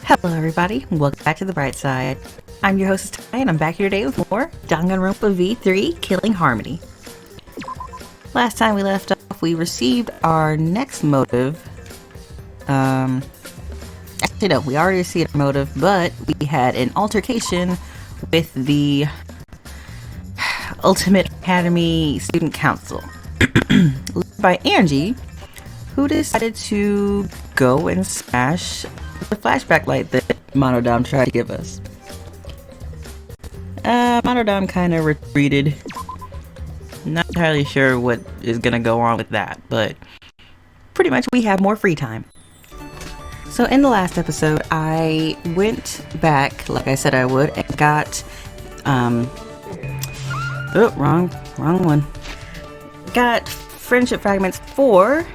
Hello everybody, welcome back to the bright side. I'm your hostess Ty, and I'm back here today with more DanganRonpa V3 Killing Harmony. Last time we left off, we received our next motive. Actually no, we already received our motive, but we had an altercation with the Ultimate Academy Student Council led by Angie, who decided to go and smash the flashback light that Monodam tried to give us. Monodam kind of retreated. Not entirely sure what is gonna go on with that, but pretty much we have more free time. So in the last episode, I went back, like I said I would, and got, wrong one. Got friendship fragments for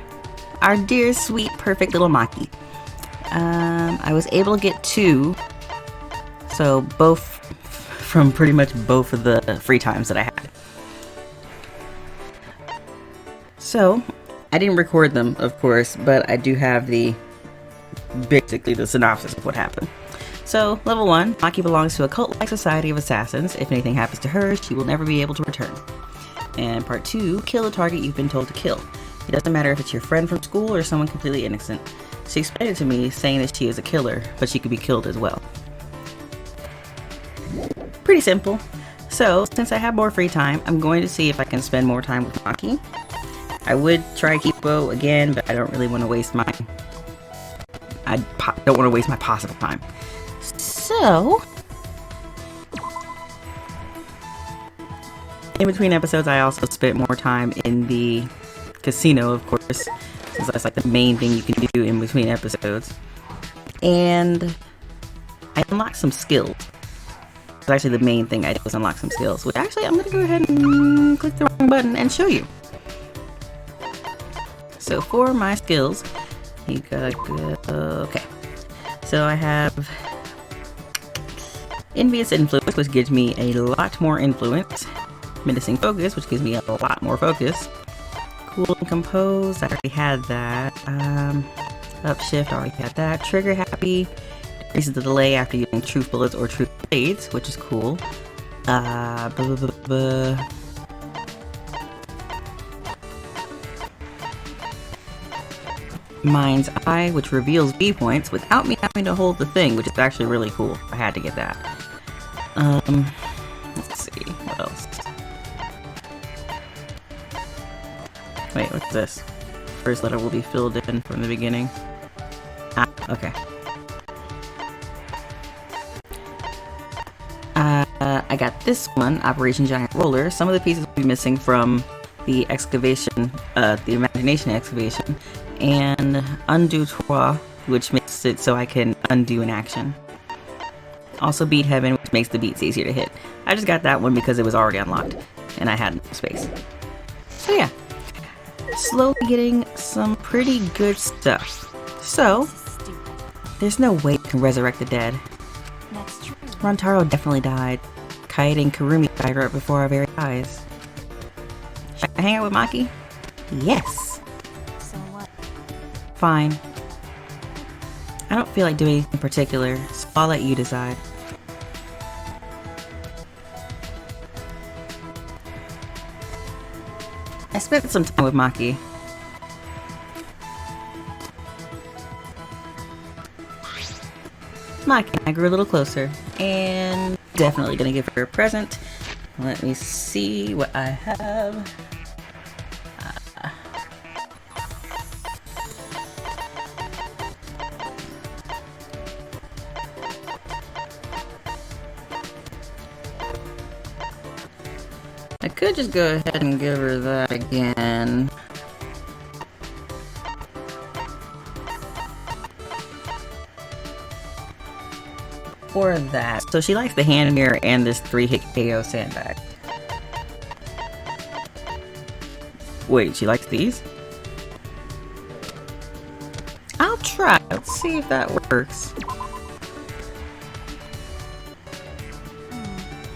our dear, sweet, perfect little Maki. I was able to get 2, so both from pretty much both of the free times that I had. So, I didn't record them, of course, but I do have basically the synopsis of what happened. So, level 1, Maki belongs to a cult-like society of assassins. If anything happens to her, she will never be able to return. And part 2, kill the target you've been told to kill. It doesn't matter if it's your friend from school or someone completely innocent. She explained it to me, saying that she is a killer, but she could be killed as well. Pretty simple. So, since I have more free time, I'm going to see if I can spend more time with Maki. I would try Kipo again, but I don't really want to waste my... don't want to waste my possible time. So... in between episodes, I also spent more time in the casino, of course, because that's like the main thing you can do in between episodes. And I unlocked some skills. It's actually the main thing I did was unlock some skills, which actually I'm going to go ahead and click the wrong button and show you. So for my skills, you gotta go, okay. So I have Envious Influence, which gives me a lot more influence. Menacing Focus, which gives me a lot more focus. Cool and Compose, I already had that. Upshift, I already had that. Trigger Happy, decreases the delay after using Truth Bullets or Truth Blades, which is cool. Mind's Eye, which reveals V points without me having to hold the thing, which is actually really cool. I had to get that. Let's see, what else? Wait, what's this? First letter will be filled in from the beginning. Ah, okay. I got this one, Operation Giant Roller. Some of the pieces will be missing from the excavation, the imagination excavation, and Undo Trois, which makes it so I can undo an action. Also Beat Heaven, which makes the beats easier to hit. I just got that one because it was already unlocked, and I had space. So yeah. Slowly getting some pretty good stuff. So, there's no way you can resurrect the dead. Rantaro definitely died. Kaede and Kurumi died right before our very eyes. Should I hang out with Maki? Yes! So what? Fine. I don't feel like doing anything in particular, so I'll let you decide. I spent some time with Maki. Maki and I grew a little closer, and definitely gonna give her a present. Let me see what I have. I could just go ahead and give her that again. For that. So she likes the hand mirror and this 3-hit KO sandbag. Wait, she likes these? I'll try. Let's see if that works.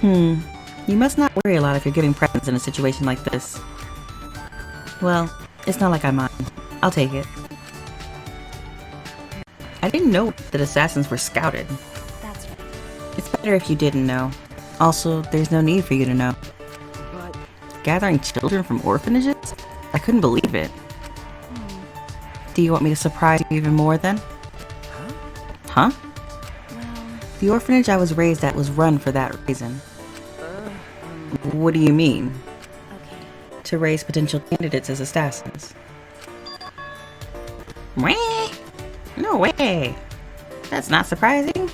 You must not worry a lot if you're giving presents in a situation like this. Well, it's not like I mind. I'll take it. I didn't know that assassins were scouted. That's right. It's better if you didn't know. Also, there's no need for you to know. But... Gathering children from orphanages? I couldn't believe it. Do you want me to surprise you even more then? Huh? Well... The orphanage I was raised at was run for that reason. What do you mean? Okay. To raise potential candidates as assassins. Wah! No way! That's not surprising.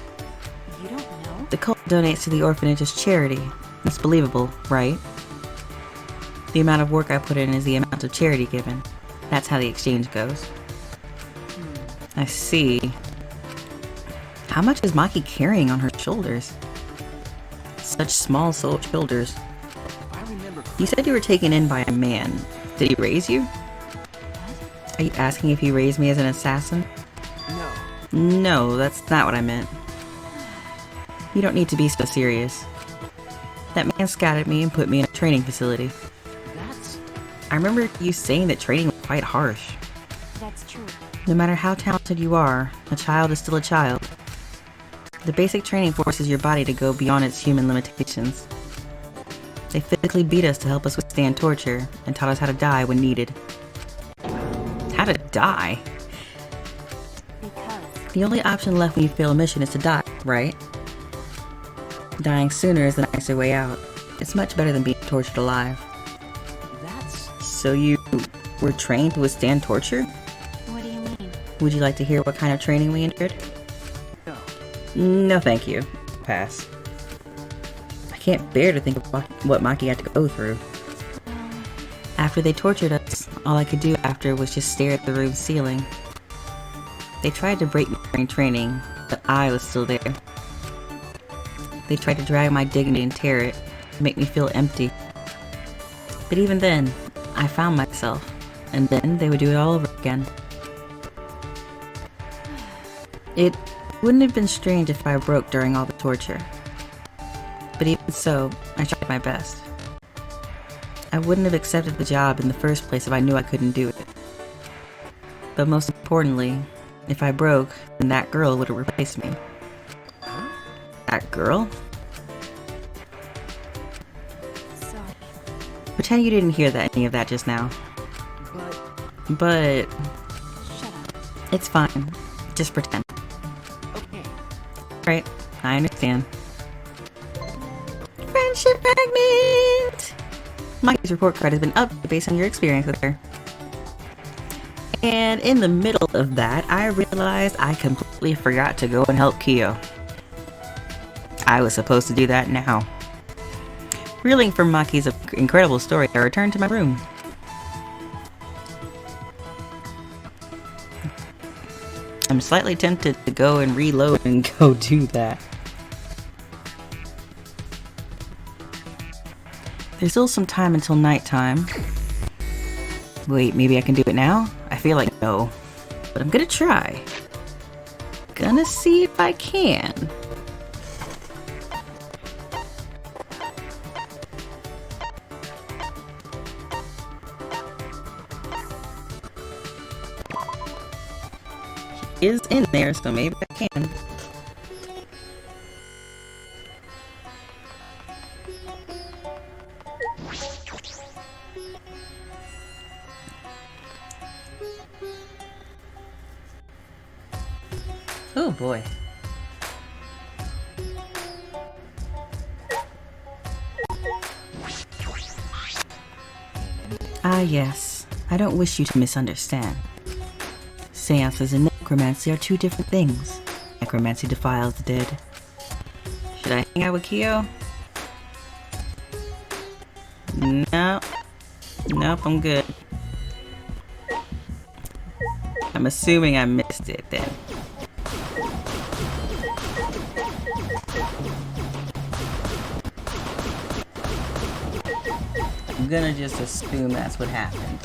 You don't know? The cult donates to the orphanage as charity. That's believable, right? The amount of work I put in is the amount of charity given. That's how the exchange goes. I see. How much is Maki carrying on her shoulders? Such small shoulders. You said you were taken in by a man. Did he raise you? Are you asking if he raised me as an assassin? No. No, that's not what I meant. You don't need to be so serious. That man scouted me and put me in a training facility. I remember you saying that training was quite harsh. That's true. No matter how talented you are, a child is still a child. The basic training forces your body to go beyond its human limitations. They physically beat us to help us withstand torture and taught us how to die when needed. How to die? Because... The only option left when you fail a mission is to die, right? Dying sooner is the nicer way out. It's much better than being tortured alive. So you were trained to withstand torture? What do you mean? Would you like to hear what kind of training we endured? No. No, thank you. Pass. I can't bear to think of what Maki had to go through. After they tortured us, all I could do after was just stare at the room's ceiling. They tried to break me during training, but I was still there. They tried to drag my dignity and tear it, to make me feel empty. But even then, I found myself, and then they would do it all over again. It wouldn't have been strange if I broke during all the torture. But even so, I tried my best. I wouldn't have accepted the job in the first place if I knew I couldn't do it. But most importantly, if I broke, then that girl would have replaced me. That girl? Pretend you didn't hear any of that just now. But... Shut up. It's fine. Just pretend. Okay. Right, I understand. Friendship fragment! Maki's report card has been updated based on your experience with her. And in the middle of that, I realized I completely forgot to go and help Kyo. I was supposed to do that now. Reeling from Maki's incredible story, I returned to my room. I'm slightly tempted to go and reload and go do that. There's still some time until nighttime. Wait, maybe I can do it now? I feel like no. But I'm gonna try. Gonna see if I can. Is in there, so maybe I can. Oh boy. Ah yes, I don't wish you to misunderstand. Seances and necromancy are two different things. Necromancy defiles the dead. Should I hang out with Kyo? No. Nope, I'm good. I'm assuming I missed it then. I'm gonna just assume that's what happened.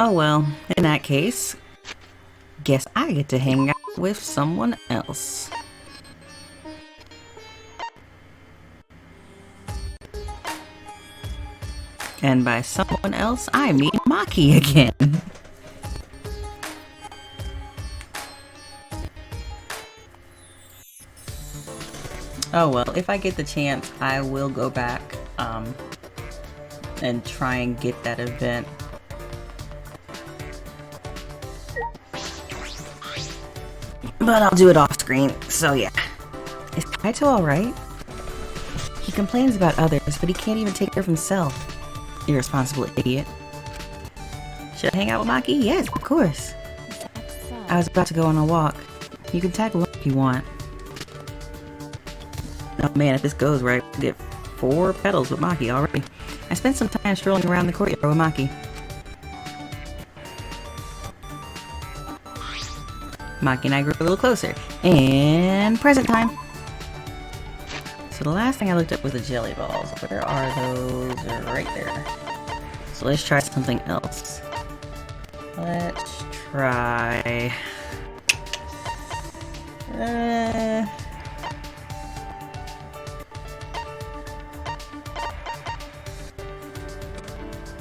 Oh well, in that case, guess I get to hang out with someone else. And by someone else, I mean Maki again. Oh well, if I get the chance, I will go back and try and get that event. But I'll do it off screen, so yeah. Is Kaito alright? He complains about others, but he can't even take care of himself. Irresponsible idiot. Should I hang out with Maki? Yes, of course. I was about to go on a walk. You can tag along if you want. Oh man, if this goes right, we'll get 4 petals with Maki already. I spent some time strolling around the courtyard with Maki. Maki and I grew a little closer. And present time! So the last thing I looked up was the jelly balls. Where are those? They're right there. So let's try something else. Let's try...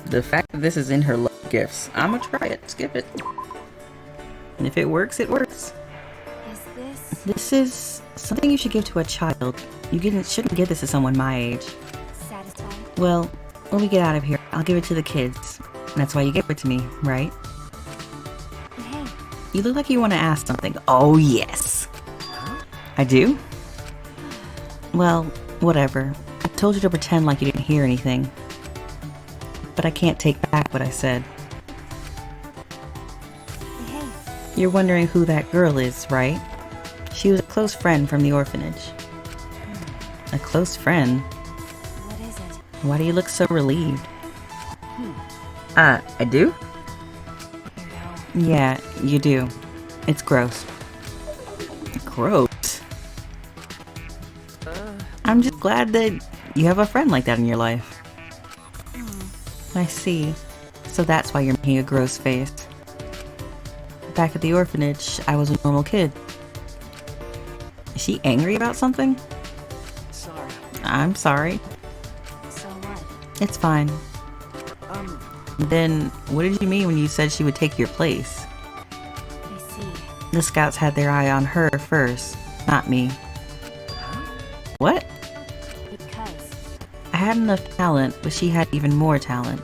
The fact that this is in her love gifts, I'm gonna try it. Skip it. And if it works, it works. Is this? This is something you should give to a child. You shouldn't give this to someone my age. Satisfied? Well, when we get out of here, I'll give it to the kids. That's why you gave it to me, right? Hey. You look like you want to ask something. Oh, yes. I do? Well, whatever. I told you to pretend like you didn't hear anything. But I can't take back what I said. Hey. You're wondering who that girl is, right? She was a close friend from the orphanage. A close friend? What is it? Why do you look so relieved? I do? No. Yeah, you do. It's gross. Gross? I'm just glad that you have a friend like that in your life. I see. So that's why you're making a gross face. Back at the orphanage, I was a normal kid. Is she angry about something? Sorry. I'm sorry. So what? It's fine. Then, what did you mean when you said she would take your place? I see. The scouts had their eye on her first, not me. What? Because. I had enough talent, but she had even more talent.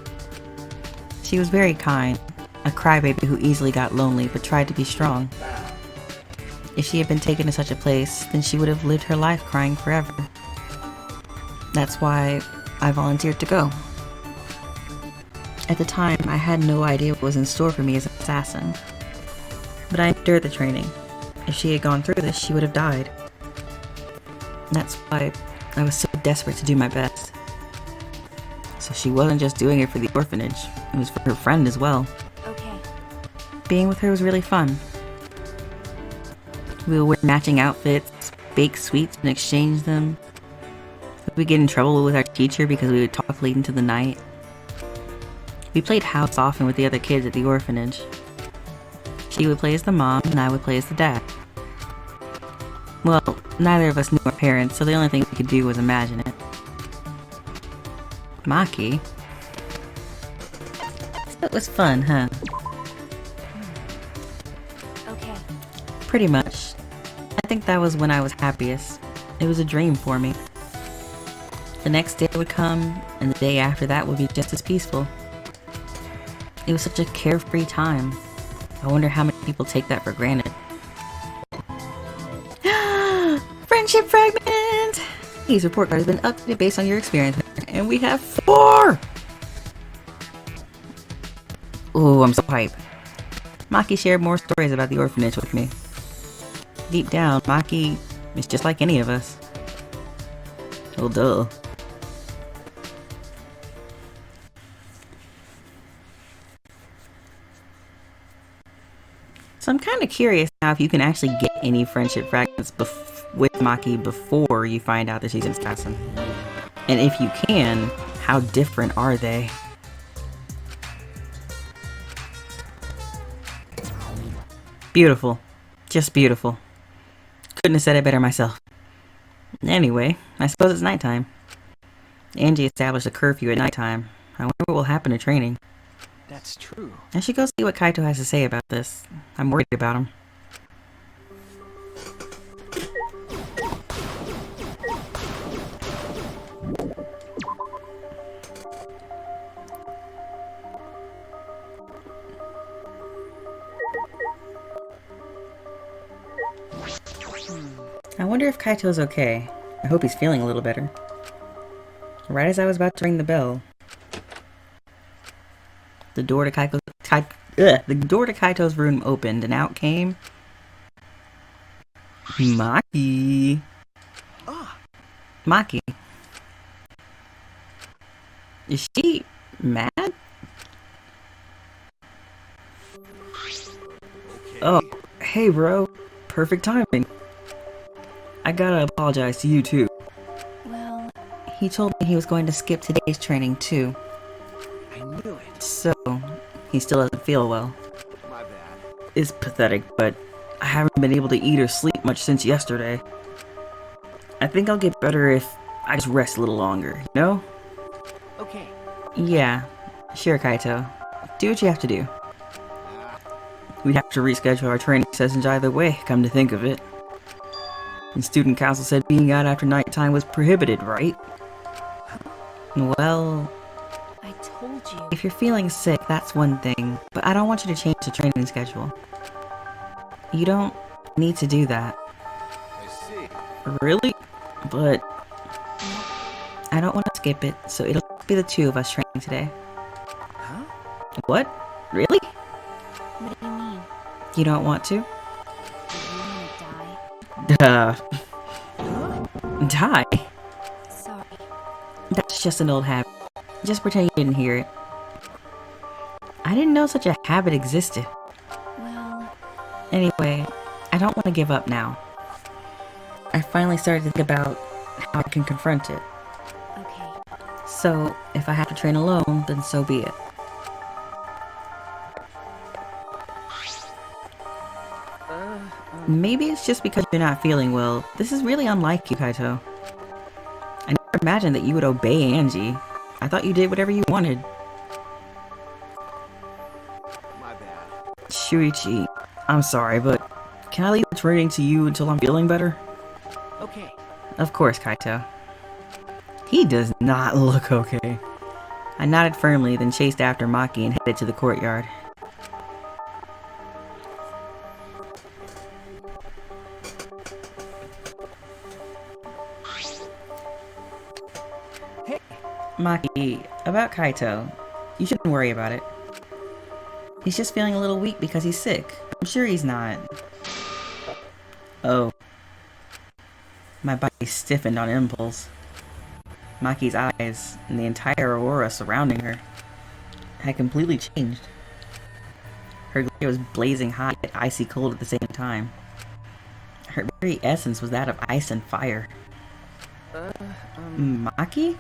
She was very kind, a crybaby who easily got lonely but tried to be strong. If she had been taken to such a place, then she would have lived her life crying forever. That's why I volunteered to go. At the time, I had no idea what was in store for me as an assassin. But I endured the training. If she had gone through this, she would have died. That's why I was so desperate to do my best. So she wasn't just doing it for the orphanage, it was for her friend as well. Okay. Being with her was really fun. We would wear matching outfits, bake sweets and exchange them. We'd get in trouble with our teacher because we would talk late into the night. We played house often with the other kids at the orphanage. She would play as the mom and I would play as the dad. Well, neither of us knew our parents, so the only thing we could do was imagine it. Maki? So it was fun, huh? Okay. Pretty much. I think that was when I was happiest. It was a dream for me. The next day would come, and the day after that would be just as peaceful. It was such a carefree time. I wonder how many people take that for granted. Friendship fragment! Please, report card has been updated based on your experience, and we have 4! Ooh, I'm so hype. Maki shared more stories about the orphanage with me. Deep down, Maki is just like any of us. Well, duh. So I'm kind of curious now if you can actually get any friendship fragments with Maki before you find out that she's an assassin. And if you can, how different are they? Beautiful. Just beautiful. Couldn't have said it better myself. Anyway, I suppose it's nighttime. Angie established a curfew at nighttime. I wonder what will happen to training. That's true. I should go see what Kaito has to say about this. I'm worried about him. I wonder if Kaito's okay. I hope he's feeling a little better. Right as I was about to ring the bell, the door to Kaito's room opened, and out came Maki. Maki. Is she mad? Oh, hey bro. Perfect timing. I gotta apologize to you too. Well, He told me he was going to skip today's training too. I knew it. So, he still doesn't feel well. My bad. It's pathetic, but I haven't been able to eat or sleep much since yesterday. I think I'll get better if I just rest a little longer, you know? Okay. Yeah, sure, Kaito. Do what you have to do. We'd have to reschedule our training sessions either way, come to think of it. And student council said being out after nighttime was prohibited, right? Well, I told you. if you're feeling sick, that's one thing, but I don't want you to change the training schedule. You don't need to do that. I see. Really? But I don't want to skip it, so it'll be the two of us training today. Huh? What? Really? What do you mean? You don't want to? Do you want to die? Die? Sorry. That's just an old habit. Just pretend you didn't hear it. I didn't know such a habit existed. Well, Anyway, I don't want to give up now. I finally started to think about how I can confront it. okay. So, if I have to train alone, then so be it. Maybe it's just because you're not feeling well. This is really unlike you, Kaito. I never imagined that you would obey Angie. I thought you did whatever you wanted. My bad. Shuichi, I'm sorry, but can I leave the training to you until I'm feeling better? Okay. Of course, Kaito. He does not look okay. I nodded firmly, then chased after Maki and headed to the courtyard. Hey. Maki, about Kaito, you shouldn't worry about it. He's just feeling a little weak because he's sick. I'm sure he's not. Oh. My body stiffened on impulse. Maki's eyes, and the entire aura surrounding her, had completely changed. Her glare was blazing hot yet icy cold at the same time. Her very essence was that of ice and fire. Maki?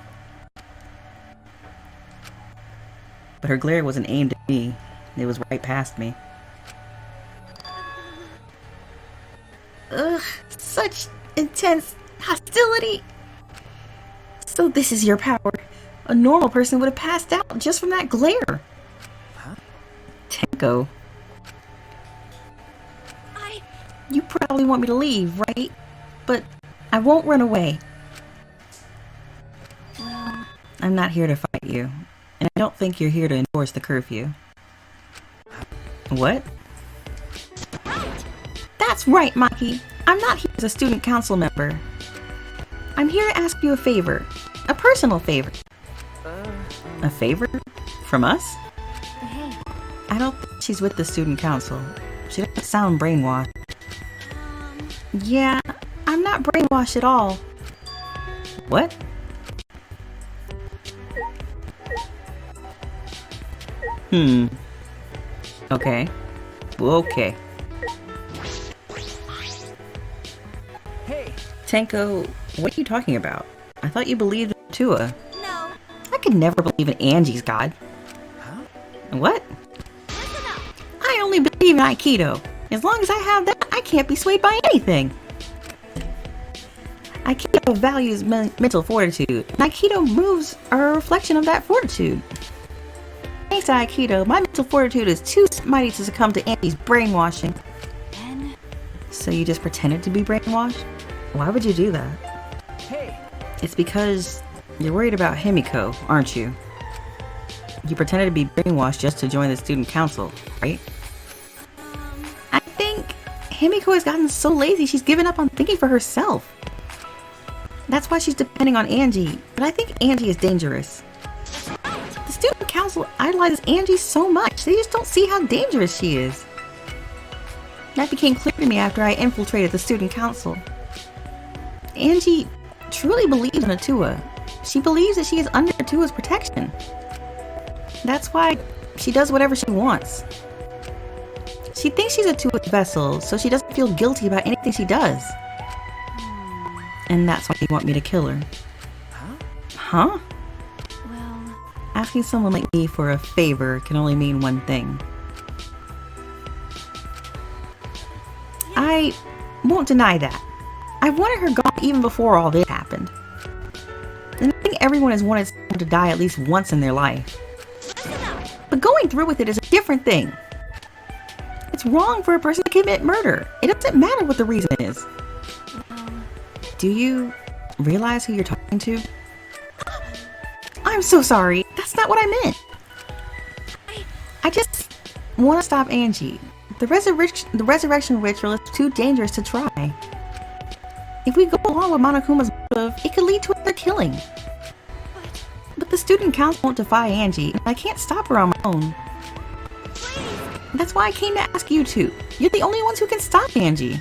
But her glare wasn't aimed at me. It was right past me. Ugh, such intense hostility! So this is your power. A normal person would have passed out just from that glare. Huh? Tenko. You probably want me to leave, right? But I won't run away. Well, I'm not here to fight you. And I don't think you're here to enforce the curfew. What? That's right, Maki. I'm not here as a student council member. I'm here to ask you a favor. A personal favor. A favor? From us? hey. I don't think she's with the student council. She doesn't sound brainwashed. Yeah, I'm not brainwashed at all. What? Okay. Okay. Hey. Tenko, what are you talking about? I thought you believed in Tua. No. I could never believe in Angie's god. Huh? What? I only believe in Aikido. As long as I have that, I can't be swayed by anything. Aikido values mental fortitude, and Aikido moves are a reflection of that fortitude. Thanks to Aikido, my mental fortitude is too mighty to succumb to Angie's brainwashing. Ben? So you just pretended to be brainwashed? Why would you do that? Hey! It's because you're worried about Himiko, aren't you? You pretended to be brainwashed just to join the student council, right? I think Himiko has gotten so lazy she's given up on thinking for herself. That's why she's depending on Angie, but I think Angie is dangerous. The student council idolizes Angie so much, they just don't see how dangerous she is. That became clear to me after I infiltrated the student council. Angie truly believes in Atua. She believes that she is under Atua's protection. That's why she does whatever she wants. She thinks she's Atua's vessel, so she doesn't feel guilty about anything she does. And that's why you want me to kill her. Huh? Well, Asking someone like me for a favor can only mean one thing. I won't deny that. I wanted her gone even before all this happened. And I think everyone has wanted someone to die at least once in their life. But going through with it is a different thing. It's wrong for a person to commit murder. It doesn't matter what the reason is. well, Do you realize who you're talking to? I'm so sorry. That's not what I meant. I just want to stop Angie. The resurrection ritual is too dangerous to try. If we go along with Monokuma's motive, it could lead to another killing. But the student council won't defy Angie, and I can't stop her on my own. That's why I came to ask you two. You're the only ones who can stop Angie.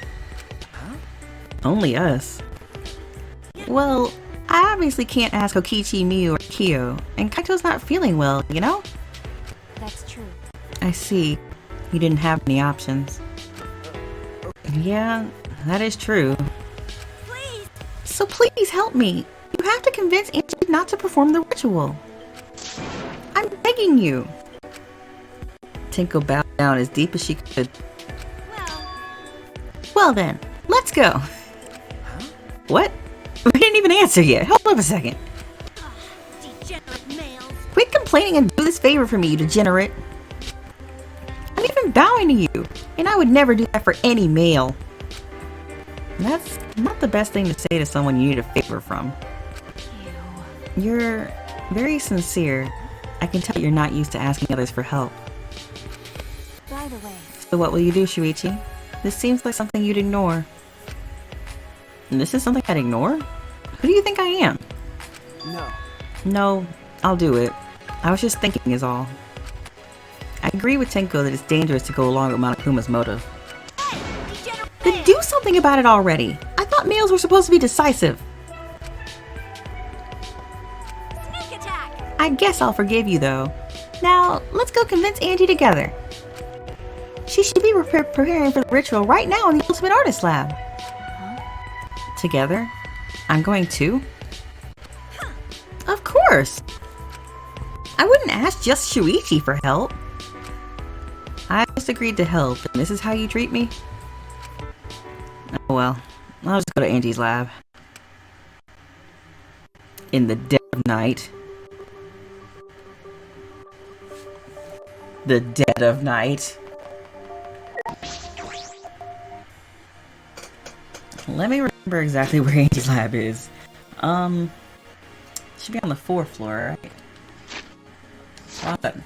Only us. Well, I obviously can't ask Kokichi, Miyu, or Kyo, and Kaito's not feeling well, you know? that's true. I see. You didn't have any options. Yeah, that is true. Please! So please help me. You have to convince Angie not to perform the ritual. I'm begging you. Tinko bowed down as deep as she could. Well then, let's go. What? I didn't even answer yet. Hold up a second. Degenerate males! Quit complaining and do this favor for me, you degenerate. I'm even bowing to you, and I would never do that for any male. That's not the best thing to say to someone you need a favor from. Ew. You're very sincere. I can tell you're not used to asking others for help. By the way, So what will you do, Shuichi? This seems like something you'd ignore. And this is something I'd ignore? Who do you think I am? No. No, I'll do it. I was just thinking is all. I agree with Tenko that it's dangerous to go along with Monokuma's motive. degenerate Then do something about it already! I thought males were supposed to be decisive. sneak attack! I guess I'll forgive you though. Now, let's go convince Angie together. She should be preparing for the ritual right now in the Ultimate Artist Lab. Together? I'm going too? Of course! I wouldn't ask just Shuichi for help. I just agreed to help, and this is how you treat me? Oh well, I'll just go to Angie's lab. In the dead of night. The dead of night. Let me remember exactly where Angie's lab is. Should be on the 4th floor, right? Awesome.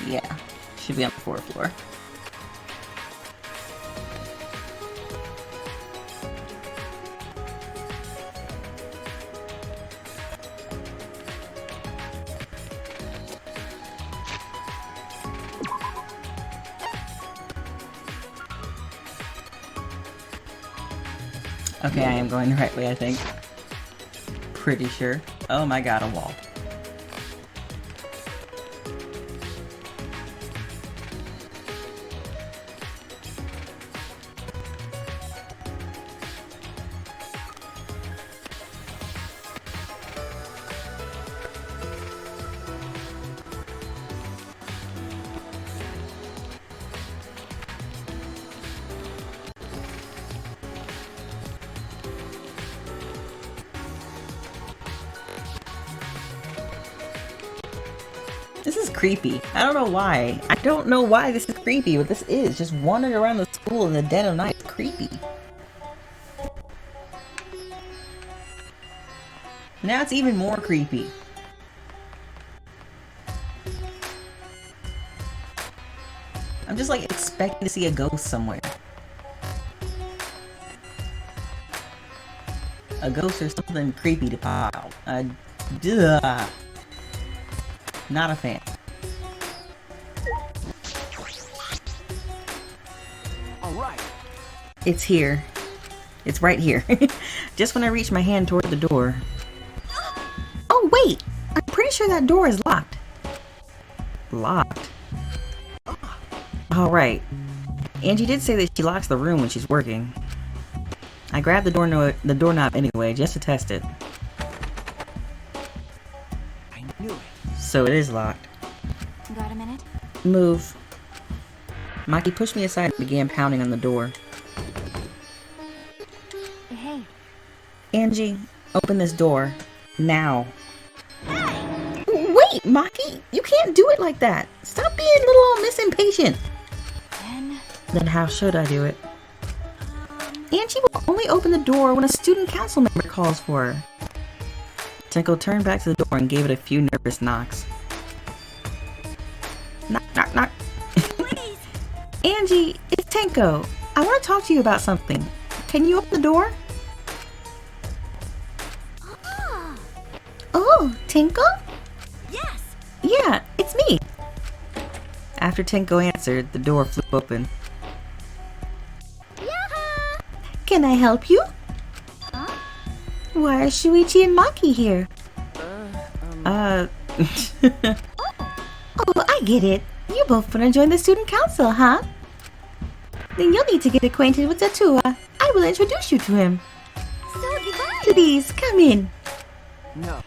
Yeah, should be on the 4th floor. Okay, I am going the right way, I think. Pretty sure. Oh my god, a wall. This is creepy. I don't know why. I don't know why this is creepy, but this is. Just wandering around the school in the dead of night is creepy. Now it's even more creepy. I'm just like expecting to see a ghost somewhere. A ghost or something creepy to pop out. Duh. Not a fan. Alright. It's here. It's right here. Just when I reach my hand toward the door. Oh wait! I'm pretty sure that door is locked. Locked? Alright. Angie did say that she locks the room when she's working. I grabbed the doorknob anyway, just to test it. I knew it. So it is locked. Got a minute? Move. Maki pushed me aside and began pounding on the door. Hey. Angie, open this door. Now. Wait, Maki! You can't do it like that! Stop being a little Miss Impatient! Then how should I do it? Angie will only open the door when a student council member calls for her. Tenko turned back to the door and gave it a few nervous knocks. Knock, knock, knock. Angie, it's Tenko. I want to talk to you about something. Can you open the door? Oh, Tenko? Yes. Yeah, it's me. After Tenko answered, the door flew open. Can I help you? Huh? Why are Shuichi and Maki here? Oh, I get it. You both want to join the student council, huh? Then you'll need to get acquainted with Tatua. I will introduce you to him. So divine. Please, come in. No.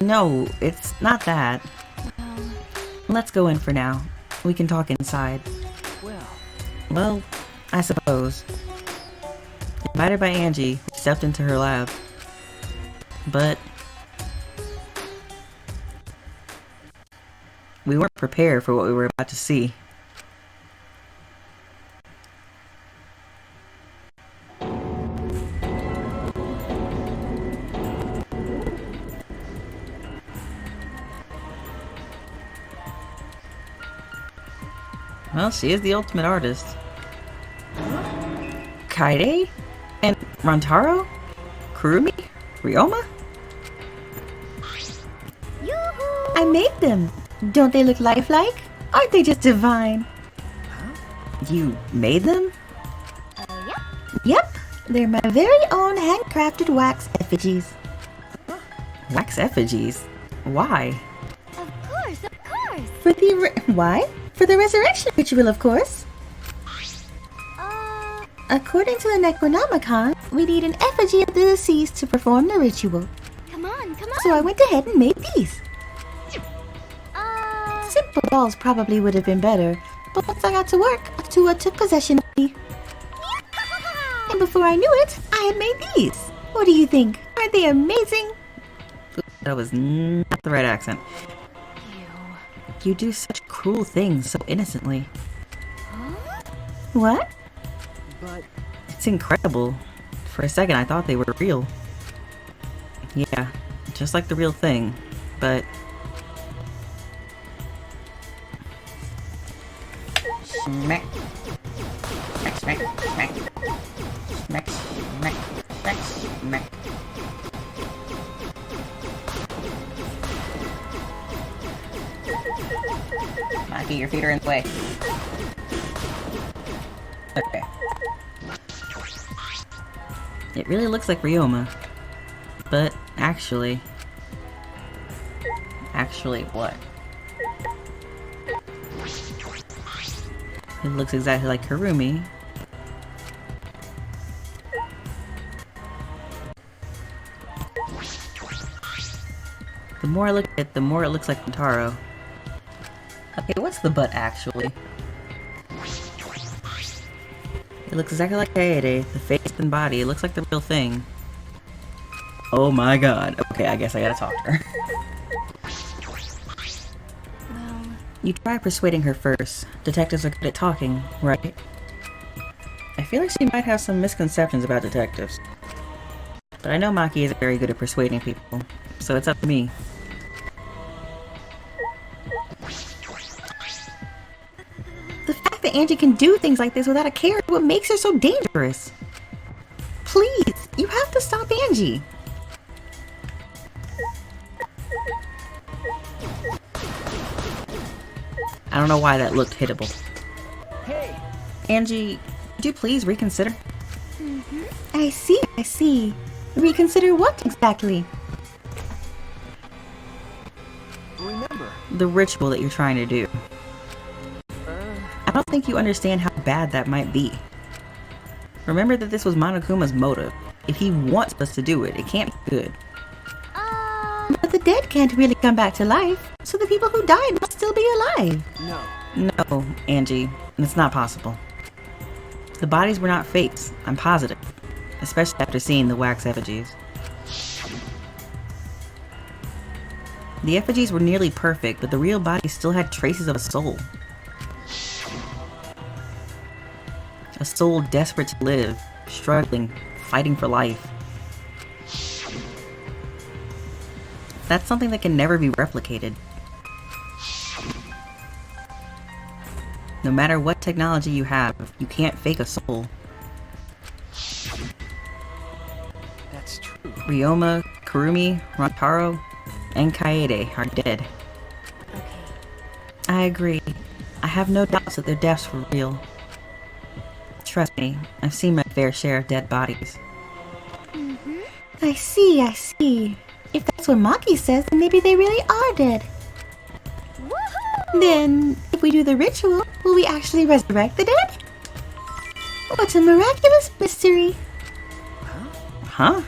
No, it's not that. Let's go in for now. We can talk inside. Well, I suppose. Invited by Angie, we stepped into her lab. But we weren't prepared for what we were about to see. Well, she is the ultimate artist. Kaede? And Rantaro? Kurumi? Ryoma? Yoo-hoo! I made them! Don't they look lifelike? Aren't they just divine? You made them? Yep. Yep, they're my very own handcrafted wax effigies. Wax effigies? Why? Of course, of course. For the why? For the resurrection ritual, of course. According to the Necronomicon, we need an effigy of the deceased to perform the ritual. Come on, come on. So I went ahead and made these. Simple dolls probably would have been better, but once I got to work, Atua took possession of me. And before I knew it, I had made these. What do you think? Aren't they amazing? That was not the right accent. You do such cruel things so innocently. What? But It's incredible. For a second I thought they were real. Yeah, just like the real thing, but... Smack. Smack, smack, smack. Smack, smack, smack, smack. Maki, your feet are in the way. Okay. It really looks like Ryoma. But actually... Actually what? It looks exactly like Kurumi. The more I look at it, the more it looks like Taro. Okay, what's the butt actually? It looks exactly like Kaede, the face and body. It looks like the real thing. Oh my god. Okay, I guess I gotta talk to her. You try persuading her first. Detectives are good at talking, right? I feel like she might have some misconceptions about detectives. But I know Maki isn't very good at persuading people, so it's up to me. The fact that Angie can do things like this without a care is what makes her so dangerous. Please, you have to stop Angie. I don't know why that looked hittable. Hey! Angie, would you please reconsider? I see. Reconsider what exactly? Remember. The ritual that you're trying to do. I don't think you understand how bad that might be. Remember that this was Monokuma's motive. If he wants us to do it, it can't be good. But the dead can't really come back to life, so the people who died must still be alive. No, Angie, it's not possible. The bodies were not fakes, I'm positive. Especially after seeing the wax effigies. The effigies were nearly perfect, but the real bodies still had traces of a soul. A soul desperate to live, struggling, fighting for life. That's something that can never be replicated. No matter what technology you have, you can't fake a soul. That's true. Ryoma, Kurumi, Rantaro, and Kaede are dead. Okay. I agree. I have no doubts that their deaths were real. Trust me, I've seen my fair share of dead bodies. I see. If that's what Maki says, then maybe they really are dead. Woohoo! Then, if we do the ritual, will we actually resurrect the dead? What a miraculous mystery! Huh?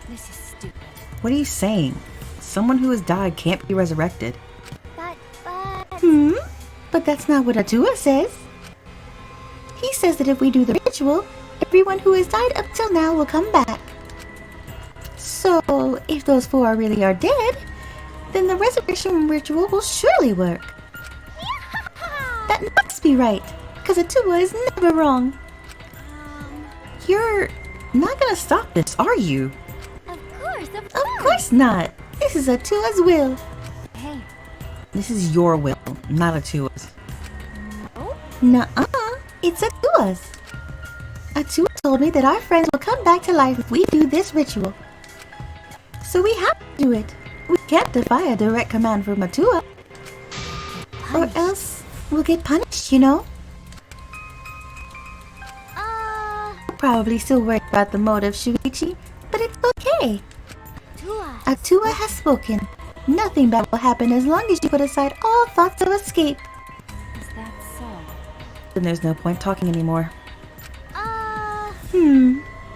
This is stupid. What are you saying? Someone who has died can't be resurrected. But... But that's not what Atua says. He says that if we do the ritual, everyone who has died up till now will come back. So, if those four really are dead, then the resurrection ritual will surely work. That must be right, because Atua is never wrong. You're not gonna stop this, are you? Of course. Of course not. This is Atua's will. Hey. This is your will, not Atua's. No? Nuh-uh. It's Atua's. Atua told me that our friends will come back to life if we do this ritual. So we have to do it. We can't defy a direct command from Atua. Or else we'll get punished, you know? Probably still worried about the motive, Shuichi, but it's okay. Atua has spoken. Nothing bad will happen as long as you put aside all thoughts of escape. Is that so? Then there's no point talking anymore.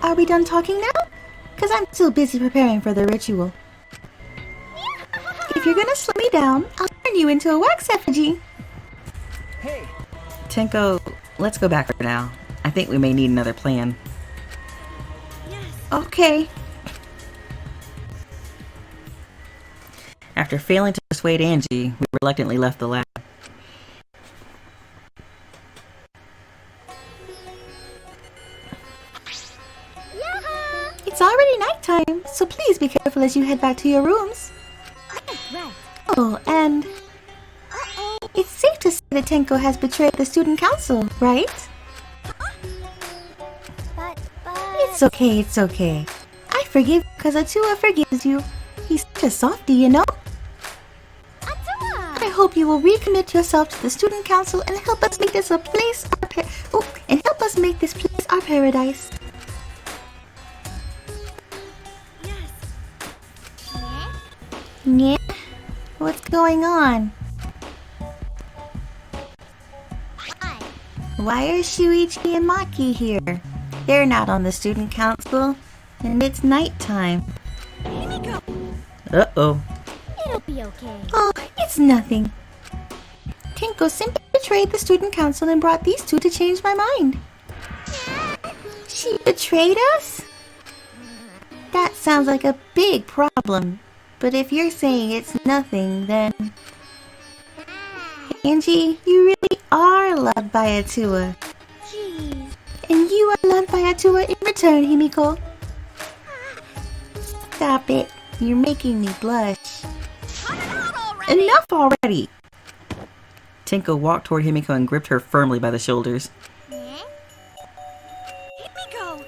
Are we done talking now? Because I'm still busy preparing for the ritual. If you're gonna slow me down, I'll turn you into a wax effigy. Hey! Tenko, let's go back for now. I think we may need another plan. Yes. Okay. After failing to persuade Angie, we reluctantly left the lab. It's already nighttime, so please be careful as you head back to your rooms. Right. Oh, and it's safe to say that Tenko has betrayed the student council, right? But... It's okay. I forgive because Atua forgives you. He's such a softie, you know? I hope you will recommit yourself to the student council and help us make this a place our paradise. Yeah? What's going on? Why are Shuichi and Maki here? They're not on the student council, and it's nighttime. Uh-oh. It'll be okay. Oh, it's nothing. Tenko simply betrayed the student council and brought these two to change my mind. She betrayed us? That sounds like a big problem. But if you're saying it's nothing, then... Angie, you really are loved by Atua. Jeez. And you are loved by Atua in return, Himiko. Stop it. You're making me blush. Enough already! Tenko walked toward Himiko and gripped her firmly by the shoulders. Himiko!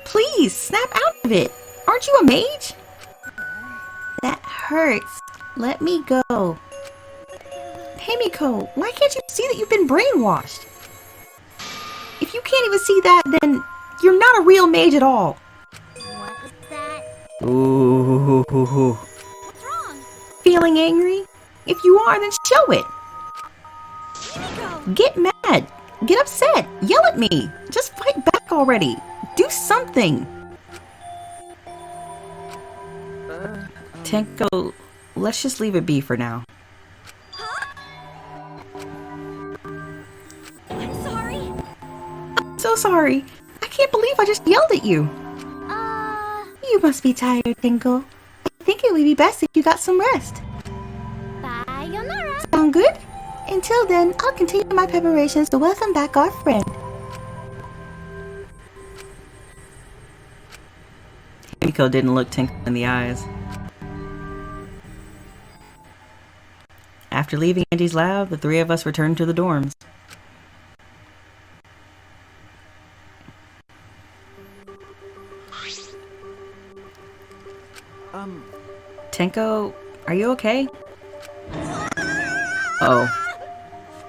Please, snap out of it! Aren't you a mage? That hurts. Let me go. Himiko, why can't you see that you've been brainwashed? If you can't even see that, then you're not a real mage at all. What was that? Ooh. What's wrong? Feeling angry? If you are, then show it. Himiko! Get mad. Get upset. Yell at me. Just fight back already. Do something. Tenko, let's just leave it be for now. I'm sorry. I'm so sorry. I can't believe I just yelled at you. You must be tired, Tenko. I think it would be best if you got some rest. Sayonara. Sound good? Until then, I'll continue my preparations to welcome back our friend. Himiko didn't look Tenko in the eyes. After leaving Angie's lab, the three of us returned to the dorms. Tenko, are you okay? Oh.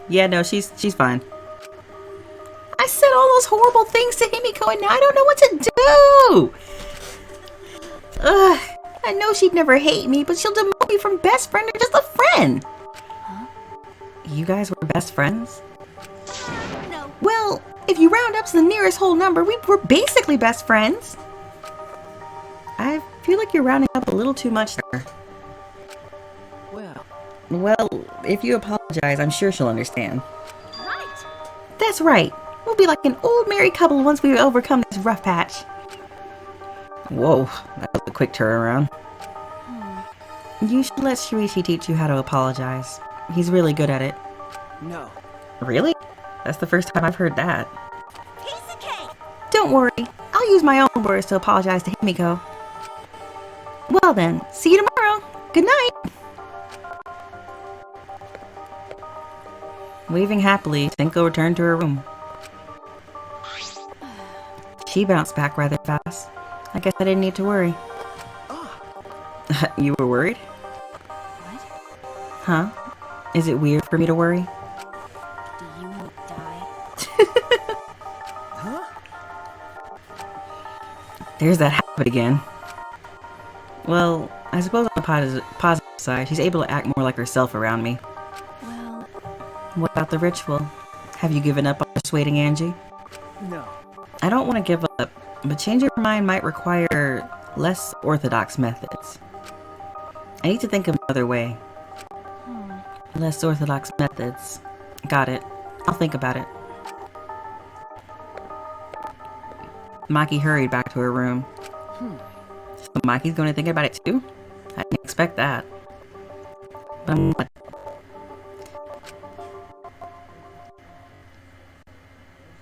Yeah, no, she's fine. I said all those horrible things to Himiko and now I don't know what to do! Ugh, I know she'd never hate me, but she'll demote me from best friend to just a friend! Huh? You guys were best friends? No. Well, if you round up to the nearest whole number, we were basically best friends. I feel like you're rounding up a little too much there. Well, if you apologize, I'm sure she'll understand. Right. That's right. We'll be like an old married couple once we overcome this rough patch. Whoa, that was a quick turnaround. You should let Shuichi teach you how to apologize. He's really good at it. No. Really? That's the first time I've heard that. Piece of cake. Don't worry. I'll use my own words to apologize to Himiko. Well then, see you tomorrow. Good night. Waving happily, Tenko returned to her room. She bounced back rather fast. I guess I didn't need to worry. You were worried? What? Huh? Is it weird for me to worry? Do you want to die? Huh? There's that habit again. Well, I suppose on the positive side, she's able to act more like herself around me. Well, What about the ritual? Have you given up on persuading Angie? No. I don't want to give up, but changing her mind might require less orthodox methods. I need to think of another way. Less orthodox methods. Got it. I'll think about it. Maki hurried back to her room. So Maki's going to think about it too? I didn't expect that. But I'm not.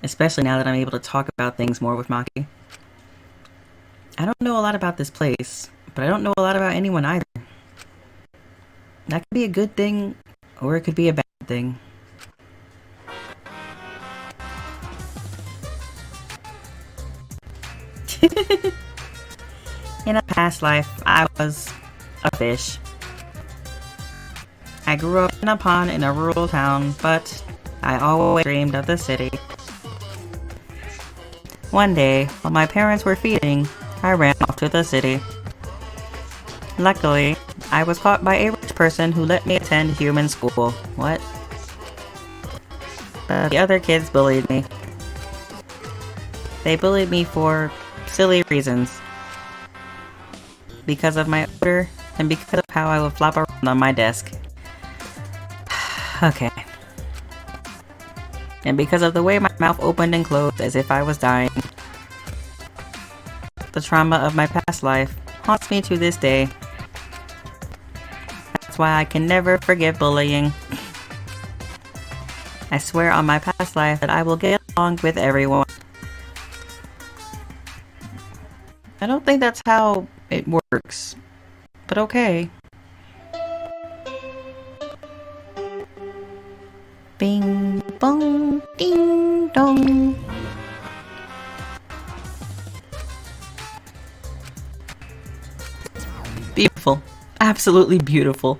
Especially now that I'm able to talk about things more with Maki. I don't know a lot about this place, but I don't know a lot about anyone either. That could be a good thing, or it could be a bad thing. In a past life, I was a fish. I grew up in a pond in a rural town, but I always dreamed of the city. One day, while my parents were feeding, I ran off to the city. Luckily, I was caught by a rich person who let me attend human school. What? But the other kids bullied me. They bullied me for silly reasons. Because of my odor, and because of how I would flop around on my desk. Okay. And because of the way my mouth opened and closed as if I was dying. The trauma of my past life haunts me to this day. That's why I can never forgive bullying. I swear on my past life that I will get along with everyone. I don't think that's how it works, but okay. Bing bong ding dong. Beautiful. Absolutely beautiful.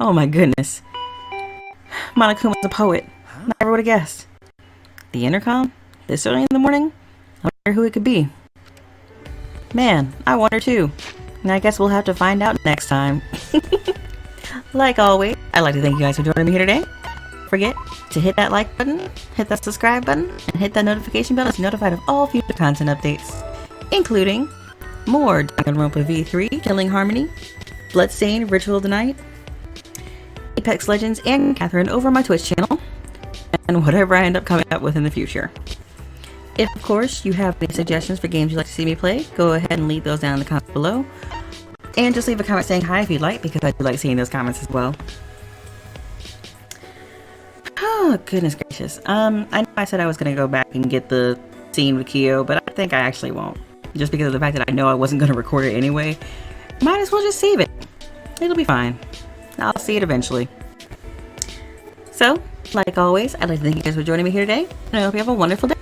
Oh my goodness. Monokuma's a poet. Never would have guessed. The intercom? This early in the morning? I wonder who it could be. Man, I wonder too. And I guess we'll have to find out next time. Like always, I'd like to thank you guys for joining me here today. Don't forget to hit that like button, hit that subscribe button, and hit that notification bell to be notified of all future content updates, including more DanganRonpa V3, Killing Harmony, Bloodstained, Ritual of the Night, Apex Legends, and Catherine over my Twitch channel, and whatever I end up coming up with in the future. If, of course, you have any suggestions for games you'd like to see me play, go ahead and leave those down in the comments below. And just leave a comment saying hi if you'd like, because I do like seeing those comments as well. Oh, goodness gracious. I know I said I was going to go back and get the scene with Kyo, but I think I actually won't. Just because of the fact that I know I wasn't going to record it anyway. Might as well just save it. It'll be fine. I'll see it eventually. So, like always, I'd like to thank you guys for joining me here today, and I hope you have a wonderful day.